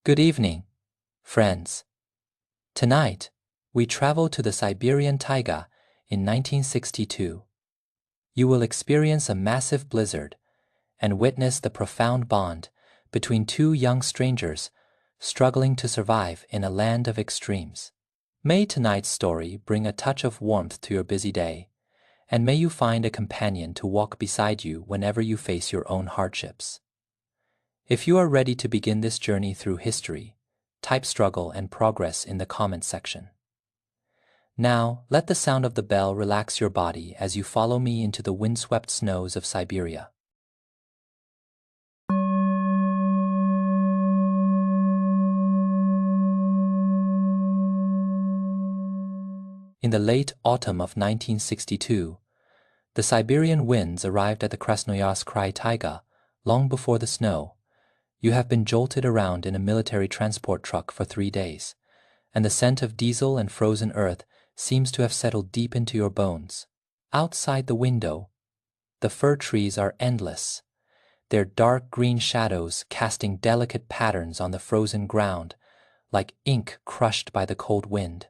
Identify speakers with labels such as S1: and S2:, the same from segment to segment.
S1: Good evening, friends. Tonight, we travel to the Siberian taiga in 1962. You will experience a massive blizzard and witness the profound bond between two young strangers struggling to survive in a land of extremes. May tonight's story bring a touch of warmth to your busy day, and may you find a companion to walk beside you whenever you face your own hardships. If you are ready to begin this journey through history, type struggle and progress in the comments section. Now, let the sound of the bell relax your body as you follow me into the windswept snows of Siberia. In the late autumn of 1962, the Siberian winds arrived at the Krasnoyarsk Krai taiga long before the snow. You have been jolted around in a military transport truck for 3 days, and the scent of diesel and frozen earth seems to have settled deep into your bones. Outside the window, the fir trees are endless, their dark green shadows casting delicate patterns on the frozen ground like ink crushed by the cold wind.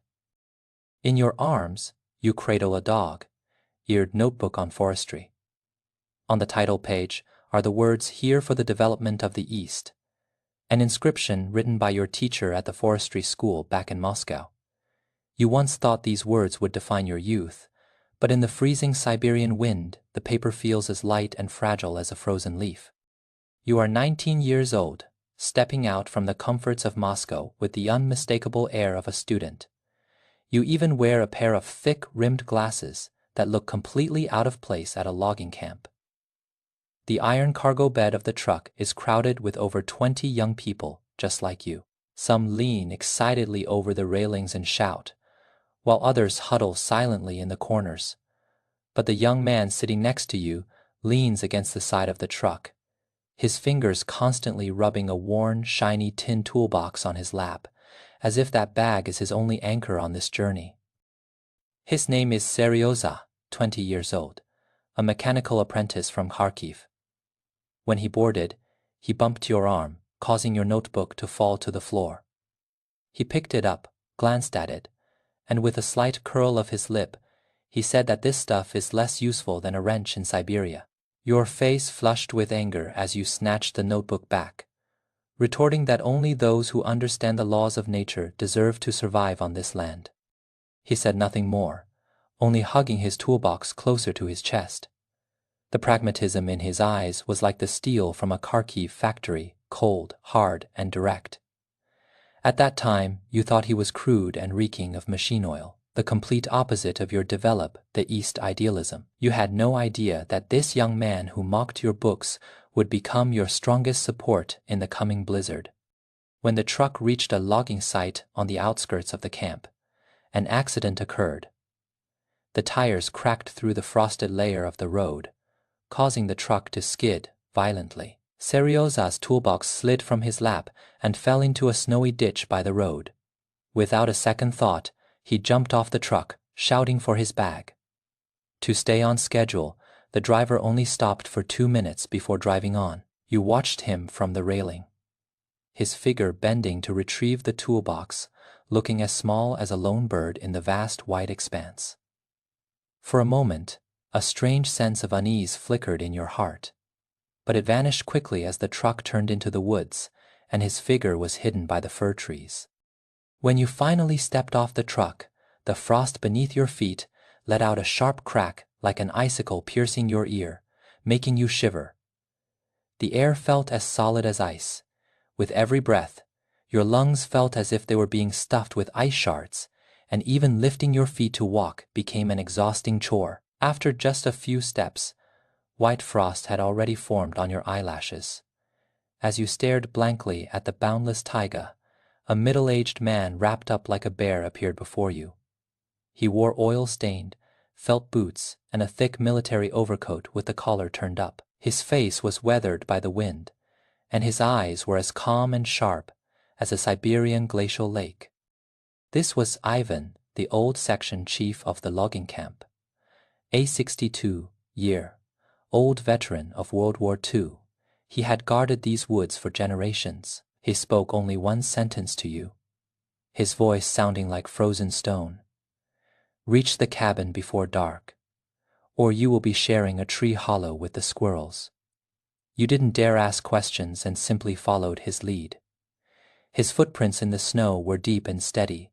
S1: In your arms, you cradle a dog-eared notebook on forestry. On the title page are the words "Here for the Development of the East," an inscription written by your teacher at the forestry school back in Moscow. You once thought these words would define your youth, but in the freezing Siberian wind, the paper feels as light and fragile as a frozen leaf. You are 19 years old, stepping out from the comforts of Moscow with the unmistakable air of a student. You even wear a pair of thick-rimmed glasses that look completely out of place at a logging camp. The iron cargo bed of the truck is crowded with over 20 young people just like you. Some lean excitedly over the railings and shout, while others huddle silently in the corners. But the young man sitting next to you leans against the side of the truck, his fingers constantly rubbing a worn, shiny tin toolbox on his lap, as if that bag is his only anchor on this journey. His name is Seryoza, 20 years old, a mechanical apprentice from Kharkiv. When he boarded, he bumped your arm, causing your notebook to fall to the floor. He picked it up, glanced at it, and with a slight curl of his lip, he said that this stuff is less useful than a wrench in Siberia. Your face flushed with anger as you snatched the notebook back, retorting that only those who understand the laws of nature deserve to survive on this land. He said nothing more, only hugging his toolbox closer to his chest. The pragmatism in his eyes was like the steel from a Kharkiv factory, cold, hard, and direct. At that time, you thought he was crude and reeking of machine oil, the complete opposite of your develop the East idealism. You had no idea that this young man who mocked your books would become your strongest support in the coming blizzard. When the truck reached a logging site on the outskirts of the camp, an accident occurred. The tires cracked through the frosted layer of the road, causing the truck to skid violently. Seryoza's toolbox slid from his lap and fell into a snowy ditch by the road. Without a second thought, he jumped off the truck, shouting for his bag. To stay on schedule, the driver only stopped for 2 minutes before driving on. You watched him from the railing, his figure bending to retrieve the toolbox, looking as small as a lone bird in the vast white expanse. For a moment, a strange sense of unease flickered in your heart, but it vanished quickly as the truck turned into the woods and his figure was hidden by the fir trees. When you finally stepped off the truck, the frost beneath your feet let out a sharp crack like an icicle piercing your ear, making you shiver. The air felt as solid as ice. With every breath, your lungs felt as if they were being stuffed with ice shards, and even lifting your feet to walk became an exhausting chore. After just a few steps, white frost had already formed on your eyelashes. As you stared blankly at the boundless taiga, a middle-aged man wrapped up like a bear appeared before you. He wore oil-stained, felt boots and a thick military overcoat with the collar turned up. His face was weathered by the wind, and his eyes were as calm and sharp as a Siberian glacial lake. This was Ivan, the old section chief of the logging camp. A 62-year-old veteran of World War II, he had guarded these woods for generations. He spoke only one sentence to you, his voice sounding like frozen stone. Reach the cabin before dark, or you will be sharing a tree hollow with the squirrels. You didn't dare ask questions and simply followed his lead. His footprints in the snow were deep and steady,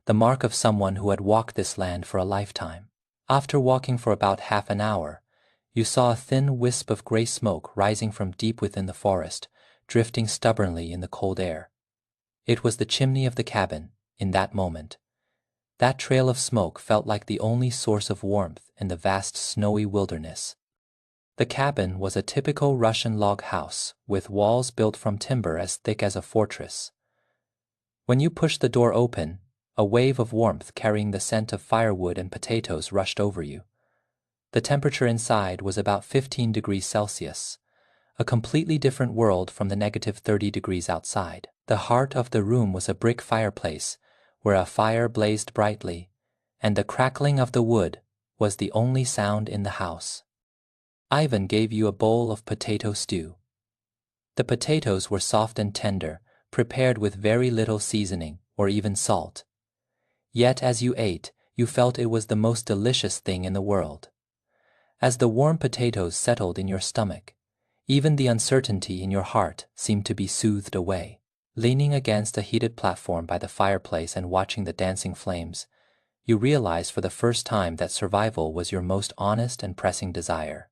S1: the mark of someone who had walked this land for a lifetime. After walking for about half an hour, you saw a thin wisp of gray smoke rising from deep within the forest, drifting stubbornly in the cold air. It was the chimney of the cabin. In that moment, that trail of smoke felt like the only source of warmth in the vast snowy wilderness. The cabin was a typical Russian log house, with walls built from timber as thick as a fortress. When you pushed the door open, a wave of warmth carrying the scent of firewood and potatoes rushed over you. The temperature inside was about 15 degrees Celsius, a completely different world from the negative 30 degrees outside. The heart of the room was a brick fireplace, where a fire blazed brightly, and the crackling of the wood was the only sound in the house. Ivan gave you a bowl of potato stew. The potatoes were soft and tender, prepared with very little seasoning or even salt. Yet as you ate, you felt it was the most delicious thing in the world. As the warm potatoes settled in your stomach, even the uncertainty in your heart seemed to be soothed away. Leaning against a heated platform by the fireplace and watching the dancing flames, you realized for the first time that survival was your most honest and pressing desire.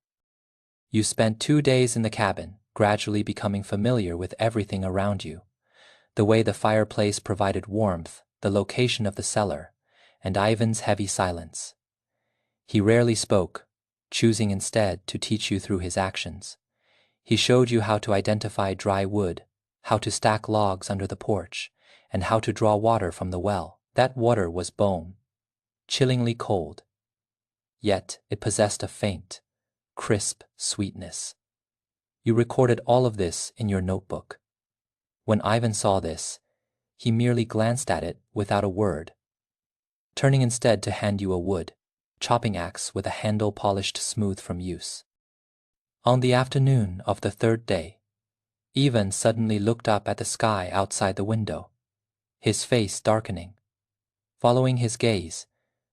S1: You spent 2 days in the cabin, gradually becoming familiar with everything around you. The way the fireplace provided warmth, the location of the cellar, and Ivan's heavy silence. He rarely spoke, choosing instead to teach you through his actions. He showed you how to identify dry wood, how to stack logs under the porch, and how to draw water from the well. That water was bone, chillingly cold, yet it possessed a faint, crisp sweetness. You recorded all of this in your notebook. When Ivan saw this, he merely glanced at it without a word, turning instead to hand you a wood chopping axe with a handle polished smooth from use. On the afternoon of the 3rd day, Ivan suddenly looked up at the sky outside the window, his face darkening. Following his gaze,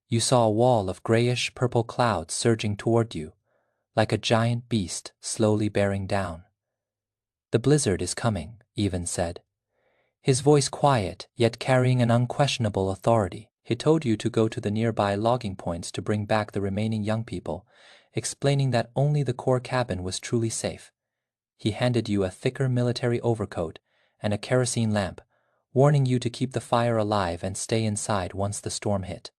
S1: you saw a wall of grayish-purple clouds surging toward you, like a giant beast slowly bearing down. "The blizzard is coming," Ivan said, his voice quiet yet carrying an unquestionable authority. He told you to go to the nearby logging points to bring back the remaining young people, explaining that only the core cabin was truly safe. He handed you a thicker military overcoat and a kerosene lamp, warning you to keep the fire alive and stay inside once the storm hit.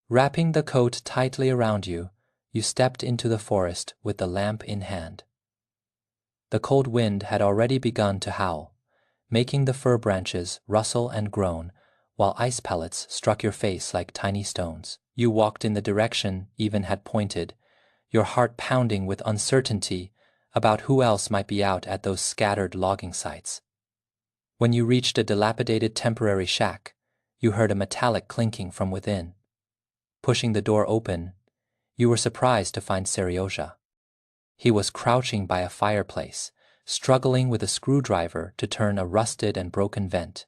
S1: Wrapping the coat tightly around you, you stepped into the forest with the lamp in hand. The cold wind had already begun to howl, making the fir branches rustle and groan, while ice pellets struck your face like tiny stones. You walked in the direction Ivan had pointed, your heart pounding with uncertainty about who else might be out at those scattered logging sites. When you reached a dilapidated temporary shack, you heard a metallic clinking from within. Pushing the door open, you were surprised to find Seryozha. He was crouching by a fireplace, struggling with a screwdriver to turn a rusted and broken vent.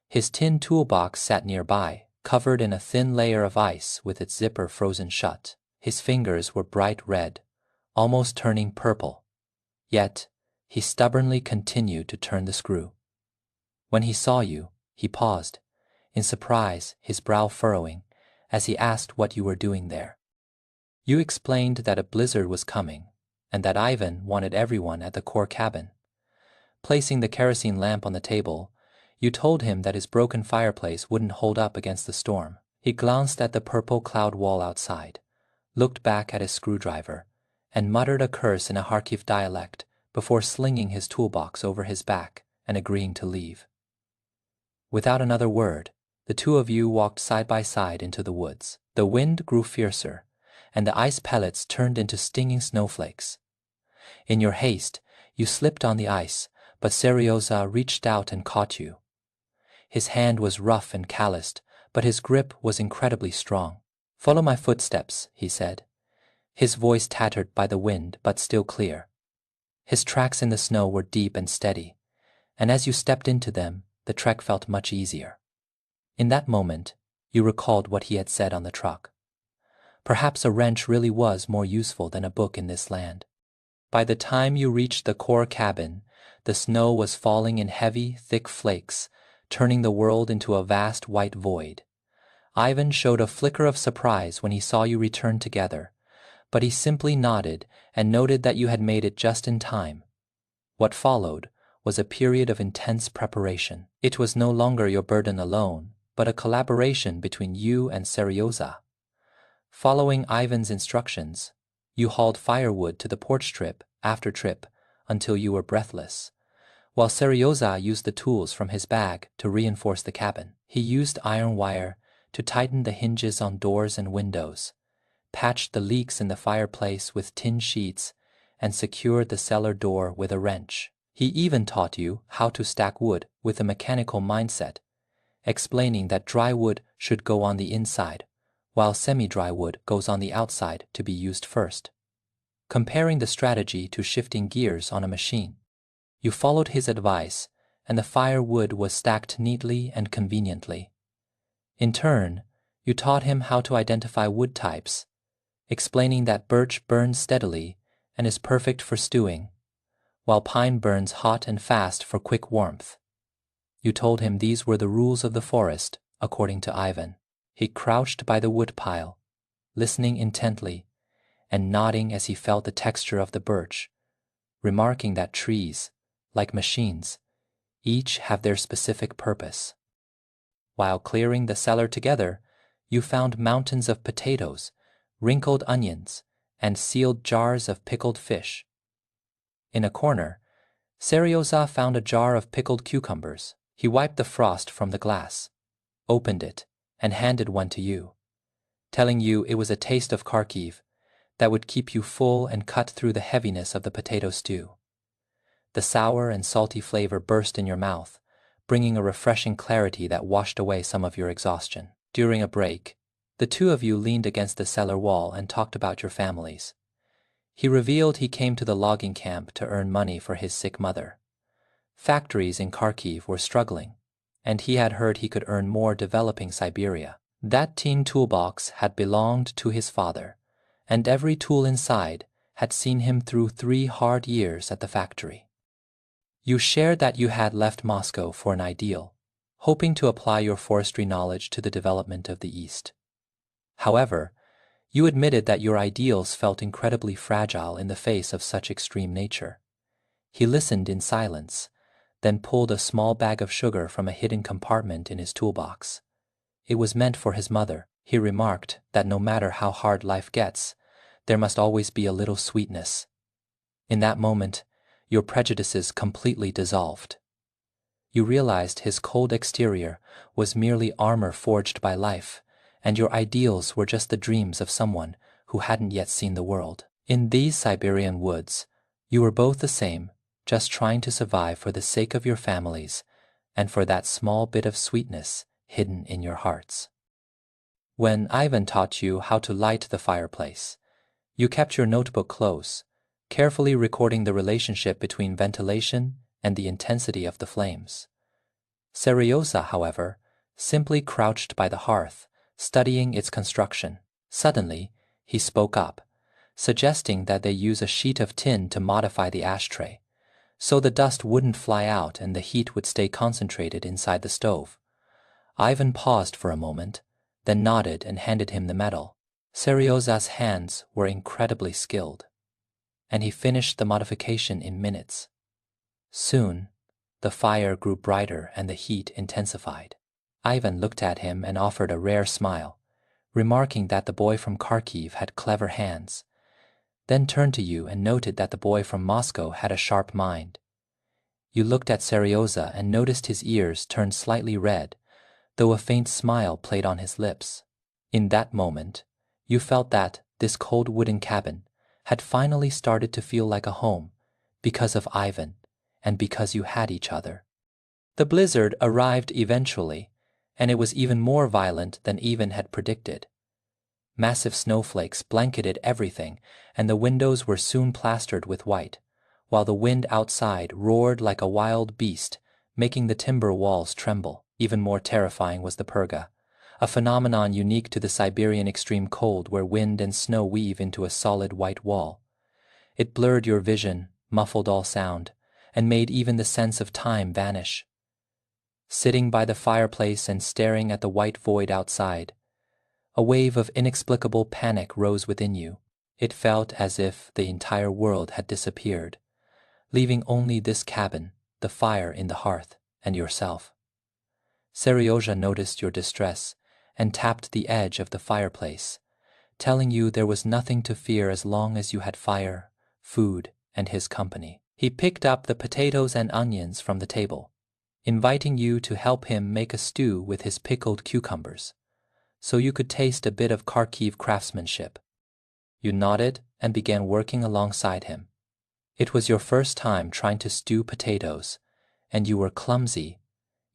S1: His tin toolbox sat nearby, covered in a thin layer of ice with its zipper frozen shut. His fingers were bright red, almost turning purple. Yet, he stubbornly continued to turn the screw. When he saw you, he paused, in surprise, his brow furrowing, as he asked what you were doing there. You explained that a blizzard was coming, and that Ivan wanted everyone at the core cabin. Placing the kerosene lamp on the table, you told him that his broken fireplace wouldn't hold up against the storm. He glanced at the purple cloud wall outside, looked back at his screwdriver, and muttered a curse in a Kharkiv dialect before slinging his toolbox over his back and agreeing to leave. Without another word, the two of you walked side by side into the woods. The wind grew fiercer, and the ice pellets turned into stinging snowflakes. In your haste, you slipped on the ice, but Seryozha reached out and caught you. His hand was rough and calloused, but his grip was incredibly strong. "Follow my footsteps," he said, his voice tattered by the wind but still clear. His tracks in the snow were deep and steady, and as you stepped into them, the trek felt much easier. In that moment, you recalled what he had said on the truck. Perhaps a wrench really was more useful than a book in this land. By the time you reached the core cabin, the snow was falling in heavy, thick flakes, turning the world into a vast white void. Ivan showed a flicker of surprise when he saw you return together, but he simply nodded and noted that you had made it just in time. What followed was a period of intense preparation. It was no longer your burden alone, but a collaboration between you and Seryoza. Following Ivan's instructions, you hauled firewood to the porch trip after trip until you were breathless, while Seryoza used the tools from his bag to reinforce the cabin. He used iron wire to tighten the hinges on doors and windows, patched the leaks in the fireplace with tin sheets, and secured the cellar door with a wrench. He even taught you how to stack wood with a mechanical mindset, explaining that dry wood should go on the inside, while semi-dry wood goes on the outside to be used first. Comparing the strategy to shifting gears on a machine, you followed his advice, and the firewood was stacked neatly and conveniently. In turn, you taught him how to identify wood types, explaining that birch burns steadily and is perfect for stewing, while pine burns hot and fast for quick warmth. You told him these were the rules of the forest, according to Ivan. He crouched by the woodpile, listening intently and nodding as he felt the texture of the birch, remarking that trees, like machines, each have their specific purpose. While clearing the cellar together, you found mountains of potatoes, wrinkled onions, and sealed jars of pickled fish. In a corner, Seryoza found a jar of pickled cucumbers. He wiped the frost from the glass, opened it, and handed one to you, telling you it was a taste of Kharkiv that would keep you full and cut through the heaviness of the potato stew. The sour and salty flavor burst in your mouth, bringing a refreshing clarity that washed away some of your exhaustion. During a break, the two of you leaned against the cellar wall and talked about your families. He revealed he came to the logging camp to earn money for his sick mother. Factories in Kharkiv were struggling, and he had heard he could earn more developing Siberia. That tin toolbox had belonged to his father, and every tool inside had seen him through 3 hard years at the factory. You shared that you had left Moscow for an ideal, hoping to apply your forestry knowledge to the development of the East. However, you admitted that your ideals felt incredibly fragile in the face of such extreme nature. He listened in silence, then pulled a small bag of sugar from a hidden compartment in his toolbox. It was meant for his mother. He remarked that no matter how hard life gets, there must always be a little sweetness. In that moment, your prejudices completely dissolved. You realized his cold exterior was merely armor forged by life, and your ideals were just the dreams of someone who hadn't yet seen the world. In these Siberian woods, you were both the same, just trying to survive for the sake of your families and for that small bit of sweetness hidden in your hearts. When Ivan taught you how to light the fireplace, you kept your notebook close, carefully recording the relationship between ventilation and the intensity of the flames. Seryoza, however, simply crouched by the hearth, studying its construction. Suddenly, he spoke up, suggesting that they use a sheet of tin to modify the ashtray, so the dust wouldn't fly out and the heat would stay concentrated inside the stove. Ivan paused for a moment, then nodded and handed him the metal. Seryoza's hands were incredibly skilled, and he finished the modification in minutes. Soon, the fire grew brighter and the heat intensified. Ivan looked at him and offered a rare smile, remarking that the boy from Kharkiv had clever hands, then turned to you and noted that the boy from Moscow had a sharp mind. You looked at Seryoza and noticed his ears turned slightly red, though a faint smile played on his lips. In that moment, you felt that this cold wooden cabin had finally started to feel like a home because of Ivan and because you had each other. The blizzard arrived eventually, and it was even more violent than Ivan had predicted. Massive snowflakes blanketed everything, and the windows were soon plastered with white, while the wind outside roared like a wild beast, making the timber walls tremble. Even more terrifying was the purga, a phenomenon unique to the Siberian extreme cold where wind and snow weave into a solid white wall. It blurred your vision, muffled all sound, and made even the sense of time vanish. Sitting by the fireplace and staring at the white void outside, a wave of inexplicable panic rose within you. It felt as if the entire world had disappeared, leaving only this cabin, the fire in the hearth, and yourself. Seryozha noticed your distress and tapped the edge of the fireplace, telling you there was nothing to fear as long as you had fire, food, and his company. He picked up the potatoes and onions from the table, inviting you to help him make a stew with his pickled cucumbers, so you could taste a bit of Kharkiv craftsmanship. You nodded and began working alongside him. It was your first time trying to stew potatoes, and you were clumsy,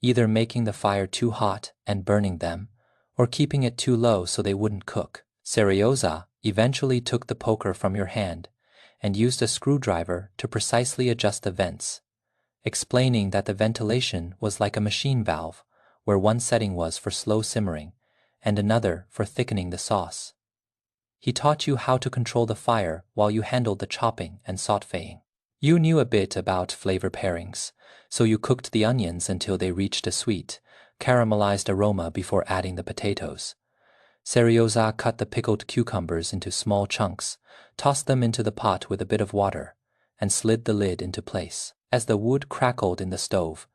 S1: either making the fire too hot and burning them, or keeping it too low so they wouldn't cook. Seryozha eventually took the poker from your hand and used a screwdriver to precisely adjust the vents, explaining that the ventilation was like a machine valve, where one setting was for slow simmering and another for thickening the sauce. He taught you how to control the fire while you handled the chopping and sautéing. You knew a bit about flavor pairings, so you cooked the onions until they reached a sweet, caramelized aroma before adding the potatoes. Seryozha cut the pickled cucumbers into small chunks, tossed them into the pot with a bit of water, and slid the lid into place. As the wood crackled in the stove,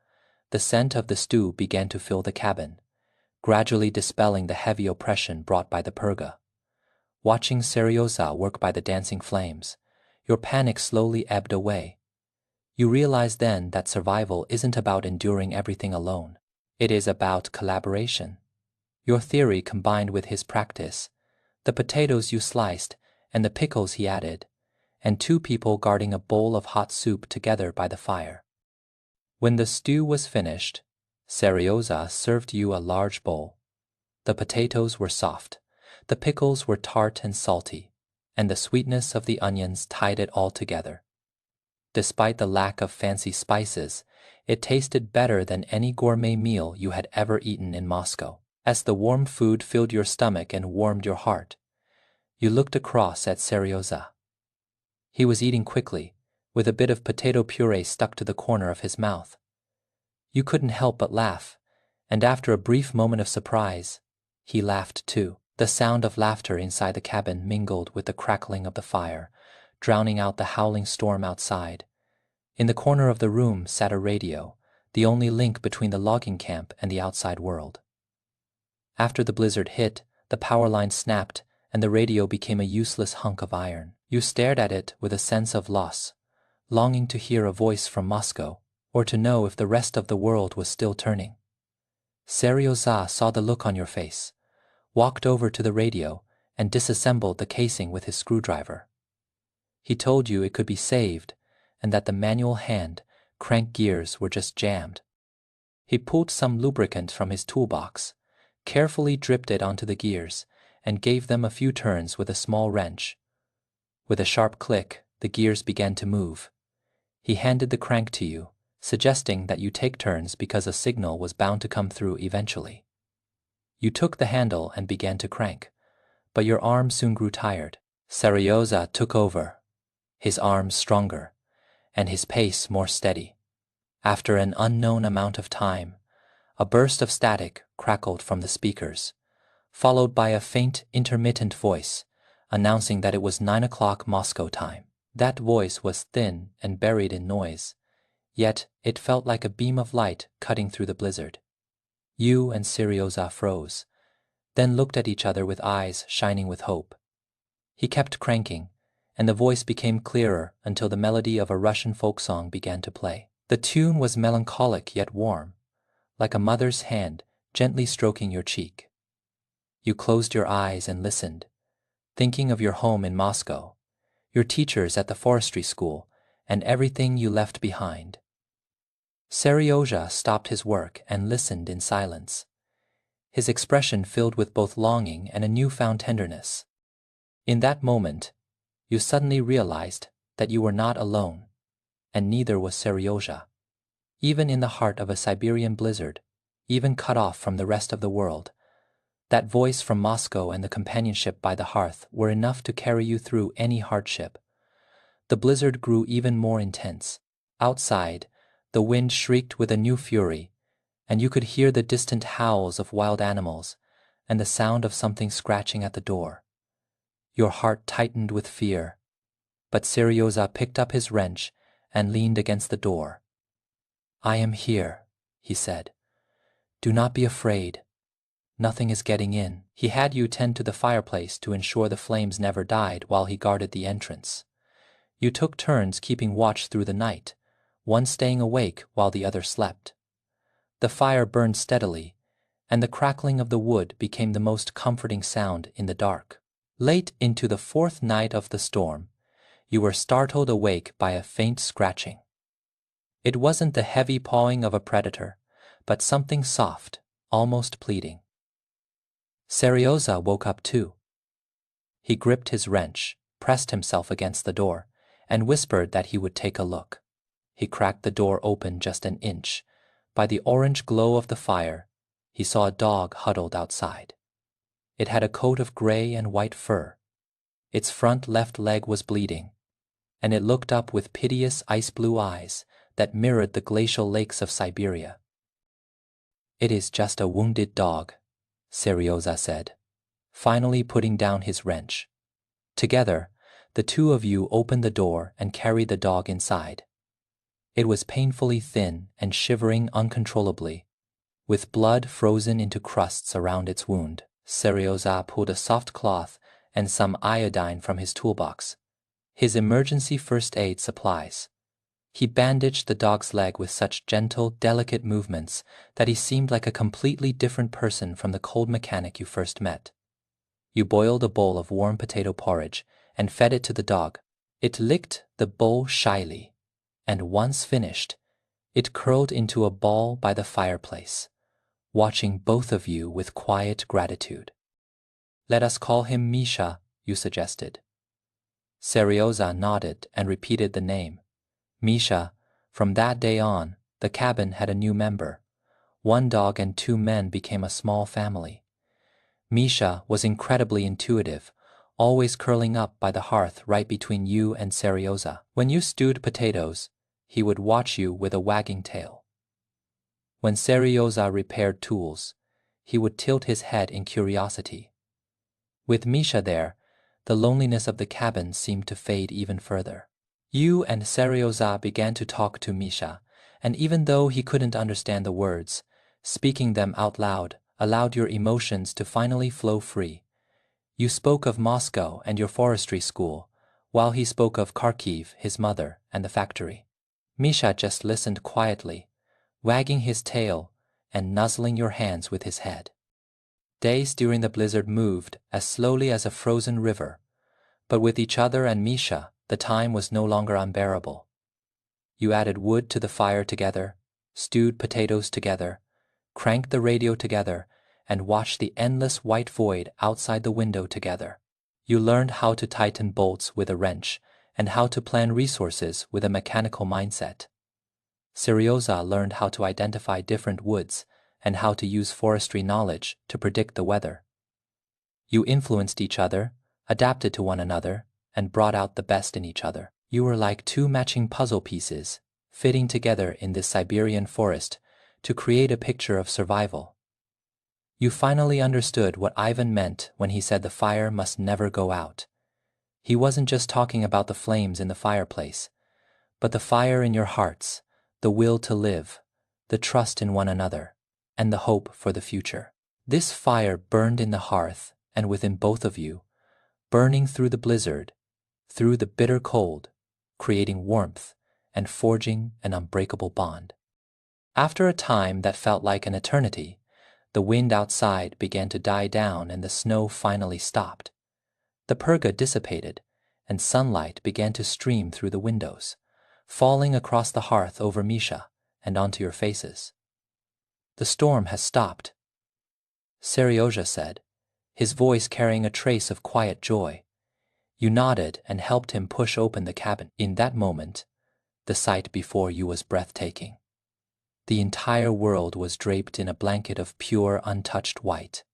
S1: the scent of the stew began to fill the cabin, gradually dispelling the heavy oppression brought by the purga. Watching Seryozha work by the dancing flames, your panic slowly ebbed away. You realized then that survival isn't about enduring everything alone. It is about collaboration. Your theory combined with his practice, the potatoes you sliced and the pickles he added, and two people guarding a bowl of hot soup together by the fire. When the stew was finished, Seryozha served you a large bowl. The potatoes were soft, the pickles were tart and salty, and the sweetness of the onions tied it all together. Despite the lack of fancy spices, it tasted better than any gourmet meal you had ever eaten in Moscow. As the warm food filled your stomach and warmed your heart, you looked across at Seryozha. He was eating quickly, with a bit of potato puree stuck to the corner of his mouth. You couldn't help but laugh, and after a brief moment of surprise, he laughed too. The sound of laughter inside the cabin mingled with the crackling of the fire, drowning out the howling storm outside. In the corner of the room sat a radio, the only link between the logging camp and the outside world. After the blizzard hit, the power line snapped and the radio became a useless hunk of iron. You stared at it with a sense of loss, longing to hear a voice from Moscow or to know if the rest of the world was still turning. Seryozha saw the look on your face, walked over to the radio, and disassembled the casing with his screwdriver. He told you it could be saved and that the manual hand crank gears were just jammed. He pulled some lubricant from his toolbox, carefully dripped it onto the gears, and gave them a few turns with a small wrench. With a sharp click, the gears began to move. He handed the crank to you, suggesting that you take turns because a signal was bound to come through eventually. You took the handle and began to crank, but your arm soon grew tired. Seryozha took over, his arms stronger, and his pace more steady. After an unknown amount of time, a burst of static crackled from the speakers, followed by a faint, intermittent voice announcing that it was 9 o'clock Moscow time. That voice was thin and buried in noise, yet it felt like a beam of light cutting through the blizzard. You and Seryozha froze, then looked at each other with eyes shining with hope. He kept cranking, and the voice became clearer until the melody of a Russian folk song began to play. The tune was melancholic yet warm, like a mother's hand gently stroking your cheek. You closed your eyes and listened, thinking of your home in Moscow, your teachers at the forestry school, and everything you left behind. Seryozha stopped his work and listened in silence, his expression filled with both longing and a newfound tenderness. In that moment, you suddenly realized that you were not alone, and neither was Seryozha. even in the heart of a Siberian blizzard, even cut off from the rest of the world. That voice from Moscow and the companionship by the hearth were enough to carry you through any hardship. The blizzard grew even more intense. Outside, the wind shrieked with a new fury, and you could hear the distant howls of wild animals and the sound of something scratching at the door. Your heart tightened with fear, but Seryoza picked up his wrench and leaned against the door. "I am here," he said. "Do not be afraid. Nothing is getting in." He had you tend to the fireplace to ensure the flames never died while he guarded the entrance. You took turns keeping watch through the night, one staying awake while the other slept. The fire burned steadily, and the crackling of the wood became the most comforting sound in the dark. Late into the fourth night of the storm, you were startled awake by a faint scratching. It wasn't the heavy pawing of a predator, but something soft, almost pleading. Seryoza woke up too. He gripped his wrench, pressed himself against the door, and whispered that he would take a look. He cracked the door open just an inch. By the orange glow of the fire, he saw a dog huddled outside. It had a coat of gray and white fur. Its front left leg was bleeding, and it looked up with piteous ice-blue eyes that mirrored the glacial lakes of Siberia. "It is just a wounded dog," Seryoza said, finally putting down his wrench. Together, the two of you opened the door and carried the dog inside. It was painfully thin and shivering uncontrollably, with blood frozen into crusts around its wound. Seryoza pulled a soft cloth and some iodine from his toolbox, his emergency first aid supplies. He bandaged the dog's leg with such gentle, delicate movements that he seemed like a completely different person from the cold mechanic you first met. You boiled a bowl of warm potato porridge and fed it to the dog. It licked the bowl shyly, and once finished, it curled into a ball by the fireplace, watching both of you with quiet gratitude. "Let us call him Misha," you suggested. Seryoza nodded and repeated the name. Misha. From that day on, the cabin had a new member. One dog and two men became a small family. Misha was incredibly intuitive, always curling up by the hearth right between you and Seryoza. When you stewed potatoes, he would watch you with a wagging tail. When Seryoza repaired tools, he would tilt his head in curiosity. With Misha there, the loneliness of the cabin seemed to fade even further. You and Seryoza began to talk to Misha, and even though he couldn't understand the words, speaking them out loud allowed your emotions to finally flow free. You spoke of Moscow and your forestry school, while he spoke of Kharkiv, his mother, and the factory. Misha just listened quietly, wagging his tail and nuzzling your hands with his head. Days during the blizzard moved as slowly as a frozen river, but with each other and Misha, the time was no longer unbearable. You added wood to the fire together, stewed potatoes together, cranked the radio together, and watched the endless white void outside the window together. You learned how to tighten bolts with a wrench and how to plan resources with a mechanical mindset. Seryoza learned how to identify different woods and how to use forestry knowledge to predict the weather. You influenced each other, adapted to one another, and brought out the best in each other. You were like two matching puzzle pieces, fitting together in this Siberian forest to create a picture of survival. You finally understood what Ivan meant when he said the fire must never go out. He wasn't just talking about the flames in the fireplace, but the fire in your hearts, the will to live, the trust in one another, and the hope for the future. This fire burned in the hearth and within both of you, burning through the blizzard, through the bitter cold, creating warmth and forging an unbreakable bond. After a time that felt like an eternity, the wind outside began to die down and the snow finally stopped. The purga dissipated, and sunlight began to stream through the windows, falling across the hearth over Misha and onto your faces. "The storm has stopped," Seryoza said, his voice carrying a trace of quiet joy. You nodded and helped him push open the cabin. In that moment, the sight before you was breathtaking. The entire world was draped in a blanket of pure, untouched white.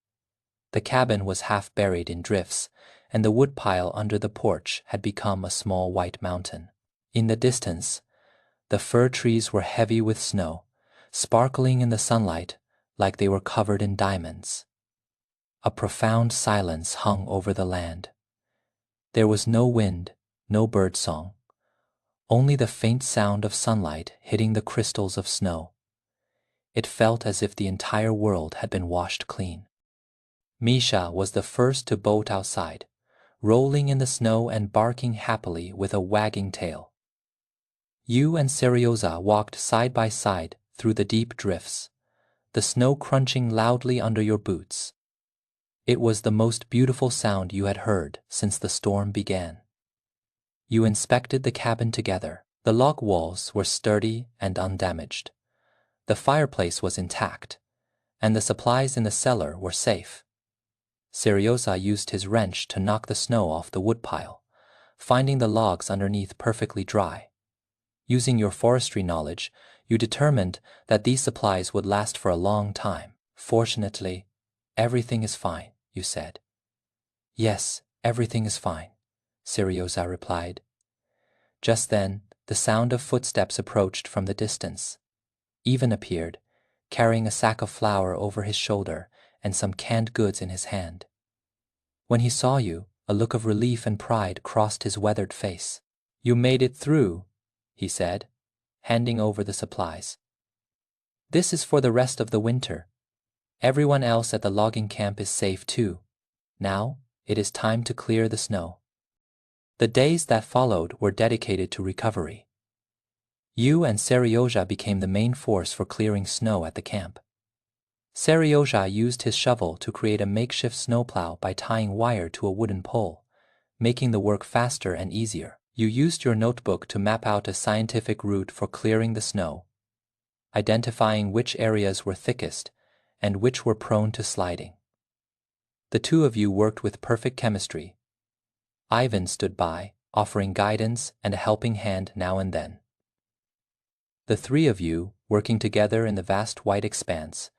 S1: The cabin was half buried in drifts, and the woodpile under the porch had become a small white mountain. In the distance, the fir trees were heavy with snow, sparkling in the sunlight like they were covered in diamonds. A profound silence hung over the land. There was no wind, no bird song, only the faint sound of sunlight hitting the crystals of snow. It felt as if the entire world had been washed clean. Misha was the first to bolt outside, rolling in the snow and barking happily with a wagging tail. You and Seryoza walked side by side through the deep drifts, the snow crunching loudly under your boots. It was the most beautiful sound you had heard since the storm began. You inspected the cabin together. The log walls were sturdy and undamaged. The fireplace was intact, and the supplies in the cellar were safe. Seryoza used his wrench to knock the snow off the woodpile, finding the logs underneath perfectly dry. Using your forestry knowledge, you determined that these supplies would last for a long time. Fortunately, everything is fine, you said. Yes, everything is fine, Seryoza replied. Just then, the sound of footsteps approached from the distance. Ivan appeared, carrying a sack of flour over his shoulder and some canned goods in his hand. When he saw you, a look of relief and pride crossed his weathered face. You made it through, he said, handing over the supplies. This is for the rest of the winter. Everyone else at the logging camp is safe too. Now, it is time to clear the snow. The days that followed were dedicated to recovery. You and Seryoza became the main force for clearing snow at the camp. Seryoza used his shovel to create a makeshift snowplow by tying wire to a wooden pole, making the work faster and easier. You used your notebook to map out a scientific route for clearing the snow, identifying which areas were thickest and which were prone to sliding. The two of you worked with perfect chemistry. Ivan stood by, offering guidance and a helping hand now and then. The three of you, working together in the vast white expanse,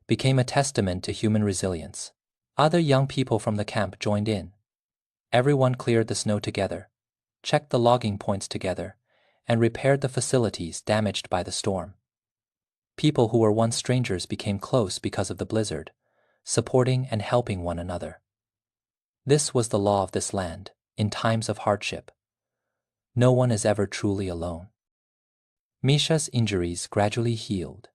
S1: became a testament to human resilience. Other young people from the camp joined in. Everyone cleared the snow together, checked the logging points together, and repaired the facilities damaged by the storm. People who were once strangers became close because of the blizzard, supporting and helping one another. This was the law of this land in times of hardship. No one is ever truly alone. Misha's injuries gradually healed.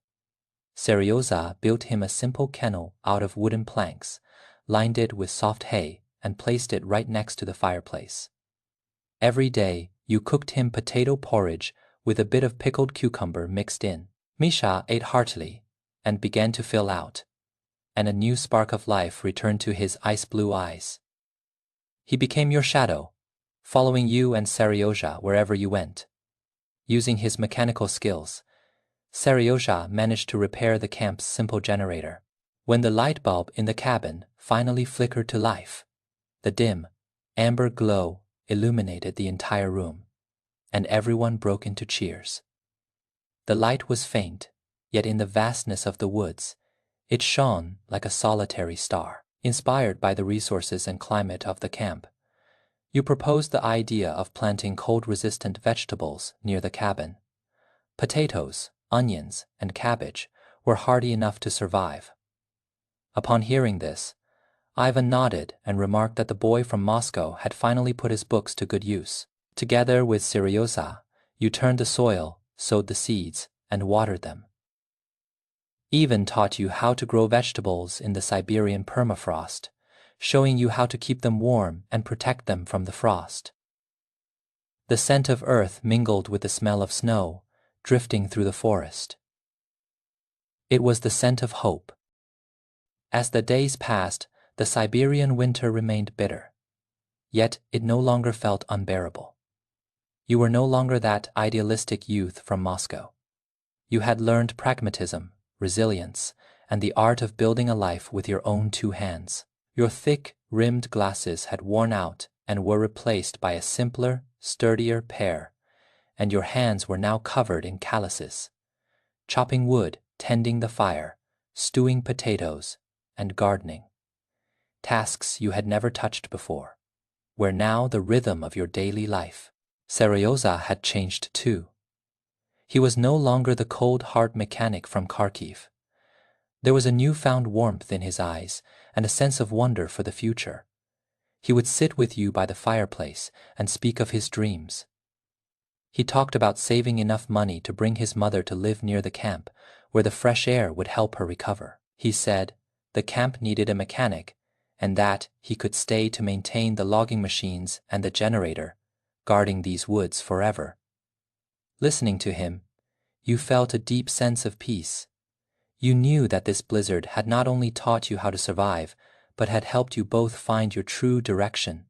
S1: Seryoza built him a simple kennel out of wooden planks, lined it with soft hay, and placed it right next to the fireplace. Every day, you cooked him potato porridge with a bit of pickled cucumber mixed in. Misha ate heartily and began to fill out, and a new spark of life returned to his ice-blue eyes. He became your shadow, following you and Seryoza wherever you went. Using his mechanical skills, Seryoza managed to repair the camp's simple generator. When the light bulb in the cabin finally flickered to life, the dim, amber glow illuminated the entire room, and everyone broke into cheers. The light was faint, yet in the vastness of the woods, it shone like a solitary star. Inspired by the resources and climate of the camp, you proposed the idea of planting cold-resistant vegetables near the cabin. Potatoes, onions, and cabbage were hardy enough to survive. Upon hearing this, Ivan nodded and remarked that the boy from Moscow had finally put his books to good use. Together with Seryoza, you turned the soil, sowed the seeds, and watered them. Ivan taught you how to grow vegetables in the Siberian permafrost, showing you how to keep them warm and protect them from the frost. The scent of earth mingled with the smell of snow, drifting through the forest. It was the scent of hope. As the days passed, the Siberian winter remained bitter, yet it no longer felt unbearable. You were no longer that idealistic youth from Moscow. You had learned pragmatism, resilience, and the art of building a life with your own two hands. Your thick, rimmed glasses had worn out and were replaced by a simpler, sturdier pair, and your hands were now covered in calluses. chopping wood, tending the fire, stewing potatoes, and gardening. Tasks you had never touched before were now the rhythm of your daily life. Seryoza had changed too. He was no longer the cold, hard mechanic from Kharkiv. There was a newfound warmth in his eyes and a sense of wonder for the future. He would sit with you by the fireplace and speak of his dreams. He talked about saving enough money to bring his mother to live near the camp, where the fresh air would help her recover. He said the camp needed a mechanic, and that he could stay to maintain the logging machines and the generator, guarding these woods forever. Listening to him, you felt a deep sense of peace. You knew that this blizzard had not only taught you how to survive, but had helped you both find your true direction.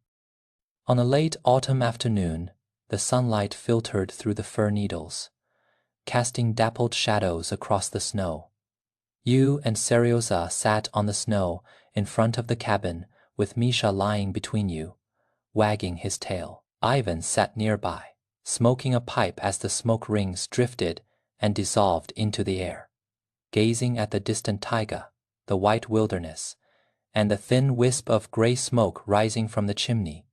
S1: On a late autumn afternoon, the sunlight filtered through the fir needles, casting dappled shadows across the snow. You and Seryoza sat on the snow in front of the cabin with Misha lying between you, wagging his tail. Ivan sat nearby, smoking a pipe as the smoke rings drifted and dissolved into the air. Gazing at the distant taiga, the white wilderness, and the thin wisp of gray smoke rising from the chimney,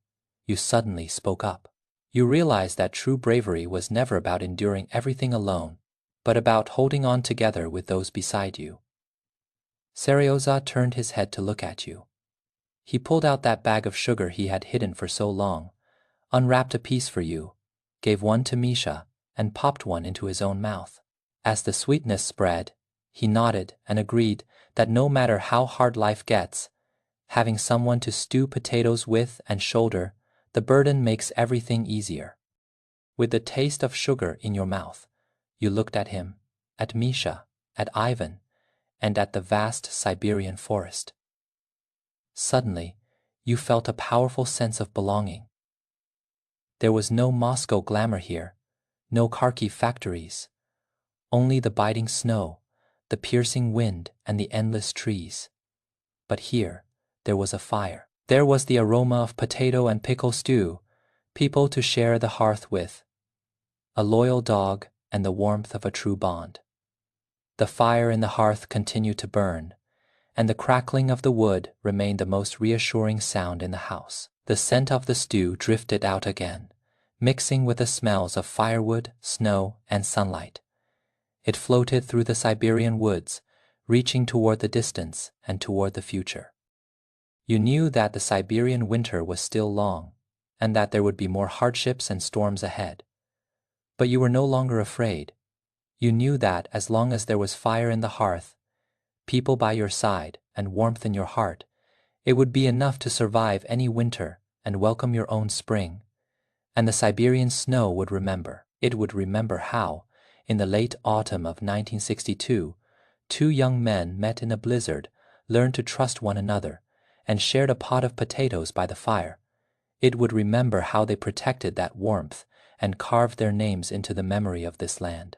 S1: you suddenly spoke up. You realized that true bravery was never about enduring everything alone, but about holding on together with those beside you. Seryoza turned his head to look at you. He pulled out that bag of sugar he had hidden for so long, unwrapped a piece for you, gave one to Misha, and popped one into his own mouth. As the sweetness spread, he nodded and agreed that no matter how hard life gets, having someone to stew potatoes with and shoulder the burden makes everything easier. With the taste of sugar in your mouth, you looked at him, at Misha, at Ivan, and at the vast Siberian forest. Suddenly, you felt a powerful sense of belonging. There was no Moscow glamour here, no Kharkiv factories, only the biting snow, the piercing wind, and the endless trees. But here, there was a fire. There was the aroma of potato and pickle stew, people to share the hearth with, a loyal dog, and the warmth of a true bond. The fire in the hearth continued to burn, and the crackling of the wood remained the most reassuring sound in the house. The scent of the stew drifted out again, mixing with the smells of firewood, snow, and sunlight. It floated through the Siberian woods, reaching toward the distance and toward the future. You knew that the Siberian winter was still long, and that there would be more hardships and storms ahead. But you were no longer afraid. You knew that as long as there was fire in the hearth, people by your side, and warmth in your heart, it would be enough to survive any winter and welcome your own spring. And the Siberian snow would remember. It would remember how, in the late autumn of 1962, two young men met in a blizzard, learned to trust one another, and shared a pot of potatoes by the fire. It would remember how they protected that warmth and carved their names into the memory of this land.